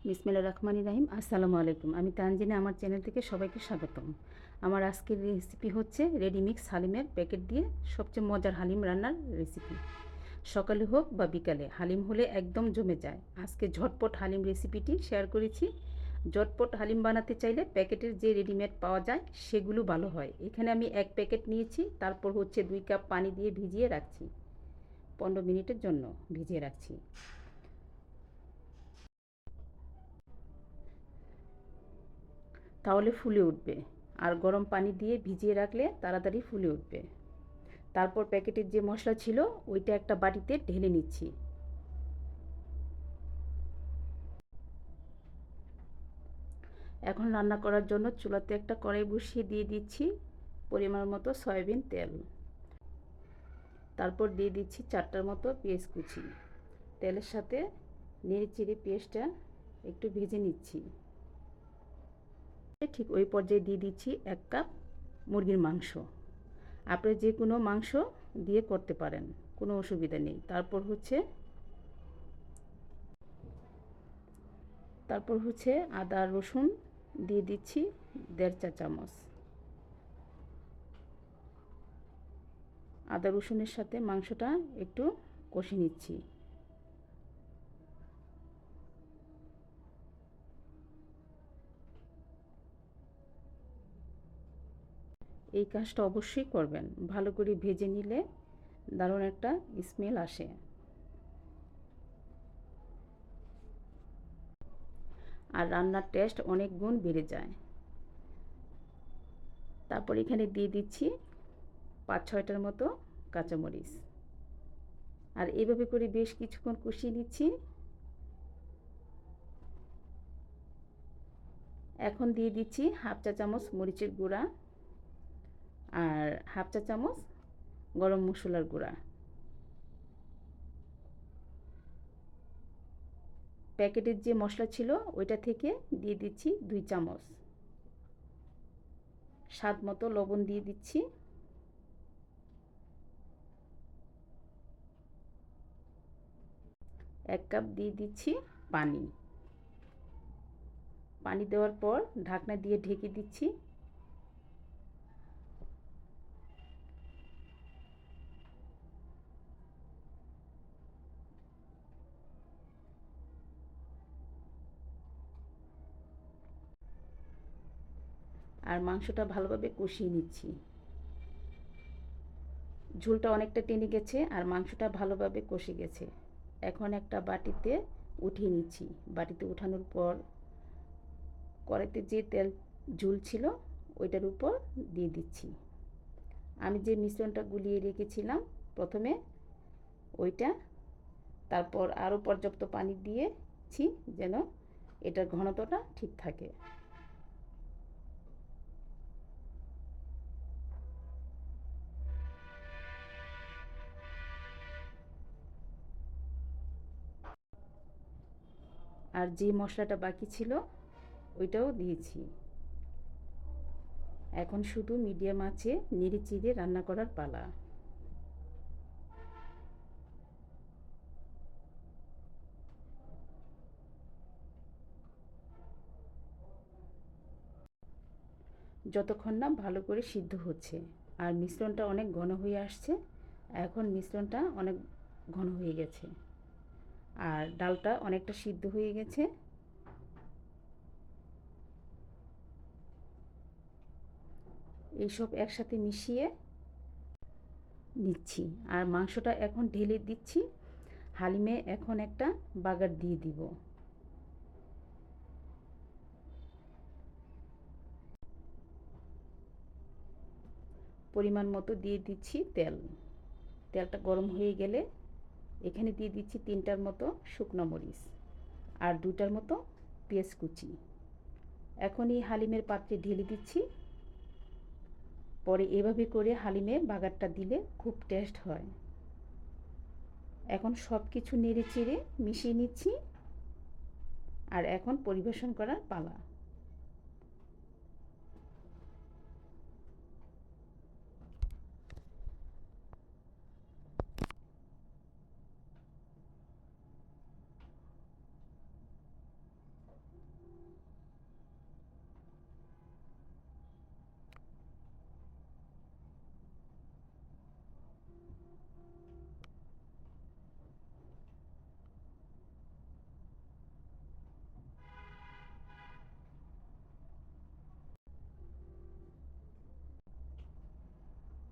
বিসমিল্লাহির রহমানির রহিম। আসসালামু আলাইকুম। আমি তানজিনা, আমার চ্যানেল থেকে সবাইকে স্বাগতম। আমার আজকের রেসিপি হচ্ছে রেডিমিক্স হালিমের প্যাকেট দিয়ে সবচেয়ে মজার হালিম রান্নার রেসিপি। সকালে হোক বা বিকালে হালিম হলে একদম জমে যায়। আজকে ঝটপট হালিম রেসিপিটি শেয়ার করেছি। ঝটপট হালিম বানাতে চাইলে প্যাকেটের যে রেডিমেড পাওয়া যায় সেগুলো ভালো হয়। এখানে আমি 1 প্যাকেট নিয়েছি, তারপর হচ্ছে 2 কাপ পানি দিয়ে ভিজিয়ে রাখছি। 15 মিনিটের জন্য ভিজিয়ে রাখছি। তাহলে ফুলে উঠবে। আর গরম পানি দিয়ে ভিজিয়ে রাখলে তাড়াতাড়ি ফুলে উঠবে। তারপর প্যাকেটের যে মশলা ছিল ওইটা একটা বাটিতে ঢেলে নিচ্ছি। এখন রান্না করার জন্য চুলাতে একটা কড়াই বসিয়ে দিয়ে দিচ্ছি পরিমাণ মতো সয়াবিন তেল। তারপর দিয়ে দিচ্ছি 4টার মতো পেঁয়াজ কুচি। তেলের সাথে নেড়ে চেড়ে পেঁয়াজটা একটু ভেজে নিচ্ছি। ঠিক ওই পর্যায়ে দিয়ে দিচ্ছি 1 কাপ মুরগির মাংস। আপনি যে কোনো মাংস দিয়ে করতে পারেন, কোনো অসুবিধা নেই। তারপর হচ্ছে আদা রসুন দিয়ে দিচ্ছি 1.5 চা চামচ। আদা রসুনের সাথে মাংসটা একটু কষে নিচ্ছি। এই কাজটা অবশ্যই করবেন, ভালো করে ভেজে নিলে দারুণ একটা স্মেল আসে। আর রান্নার টেস্ট অনেক গুণ বেড়ে যায়। তারপর এখানে দিয়ে দিচ্ছি 5-6টার মতো কাঁচামরিচ। আর এইভাবে করে বেশ কিছুক্ষণ কষিয়ে নিচ্ছি। এখন দিয়ে দিচ্ছি 1/2 চা চামচ মরিচের গুঁড়া আর 1/2 চা চামচ গরম মশলার গুঁড়া। প্যাকেটের যে মশলা ছিল ওইটা থেকে দিয়ে দিচ্ছি 2 চামচ। স্বাদ মতো লবণ দিয়ে দিচ্ছি। 1 কাপ দিয়ে দিচ্ছি পানি। পানি দেওয়ার পর ঢাকনা দিয়ে ঢেকে দিচ্ছি। আর মাংসটা ভালোভাবে কষিয়ে নিচ্ছি। ঝোলটা অনেকটা টেনে গেছে আর মাংসটা ভালোভাবে কষে গেছে। এখন একটা বাটিতে উঠিয়ে নিচ্ছি। বাটিতে উঠানোর পর কড়াইতে যে তেল ঝোল ছিল ওইটার উপর দিয়ে দিচ্ছি। আমি যে মিশ্রণটা গুলিয়ে রেখেছিলাম প্রথমে ওইটা, তারপর আরও পর্যাপ্ত পানি দিয়েছি যেন এটার ঘনত্বটা ঠিক থাকে। আর যে মশলাটা বাকি ছিল ওইটাও দিয়েছি। এখন শুধু মিডিয়াম আঁচে নেড়ে চেড়ে রান্না করার পালা। যতক্ষণ না ভালো করে সিদ্ধ হচ্ছে। আর মিশ্রণটা অনেক ঘন হয়ে আসছে। এখন মিশ্রণটা অনেক ঘন হয়ে গেছে আর ডালটা অনেকটা সিদ্ধ হয়ে গেছে। এইসব একসাথে মিশিয়ে নিচ্ছি আর মাংসটা এখন ঢেলে দিচ্ছি। হালিমে এখন একটা বাগার দিয়ে দিব। পরিমাণ মতো দিয়ে দিচ্ছি তেল। তেলটা গরম হয়ে গেলে এখানে দিয়ে দিচ্ছি 3টার মতো শুকনো মরিচ আর 2টার মতো পেঁয়াজ কুচি। এখন এই হালিমের পাত্রে ঢেলে দিচ্ছি। পরে এভাবে করে হালিমে বাগারটা দিলে খুব টেস্ট হয়। এখন সব কিছু নেড়ে চেড়ে মিশিয়ে নিচ্ছি আর এখন পরিবেশন করার পালা।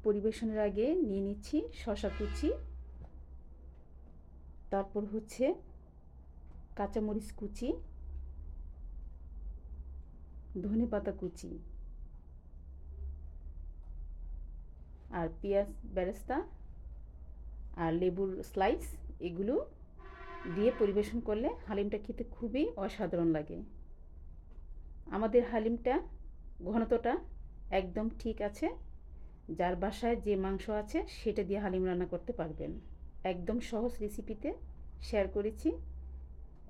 পরিবেশনের আগে নিয়ে নিচ্ছি শসা কুচি, তারপর হচ্ছে কাঁচামরিচ কুচি, ধনেপাতা কুচি আর পেঁয়াজ বেরেস্তা আর লেবুর স্লাইস, এগুলো দিয়ে পরিবেশন করলে হালিমটা খেতে খুবই অসাধারণ লাগে। আমাদের হালিমটা ঘনত্বটা একদম ঠিক আছে। যার বাসায় যে মাংস আছে সেটা দিয়ে হালিম রান্না করতে পারবেন। একদম সহজ রেসিপিতে শেয়ার করেছি।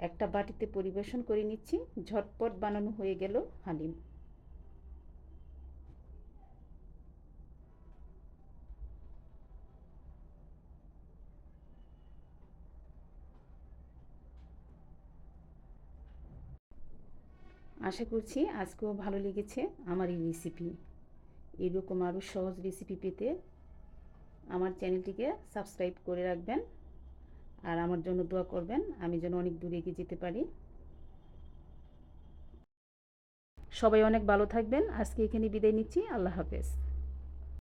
একটা বাটিতে পরিবেশন করে নিচ্ছি। ঝটপট বানানো হয়ে গেল হালিম। আশা করছি আজকেও ভালো লেগেছে আমার এই রেসিপি। এরকম আরও সহজ রেসিপি পেতে আমার চ্যানেলটিকে সাবস্ক্রাইব করে রাখবেন আর আমার জন্য দোয়া করবেন, আমি যেন অনেক দূরে এগিয়ে যেতে পারি। সবাই অনেক ভালো থাকবেন। আজকে এখানে বিদায় নিচ্ছি। আল্লাহ হাফেজ।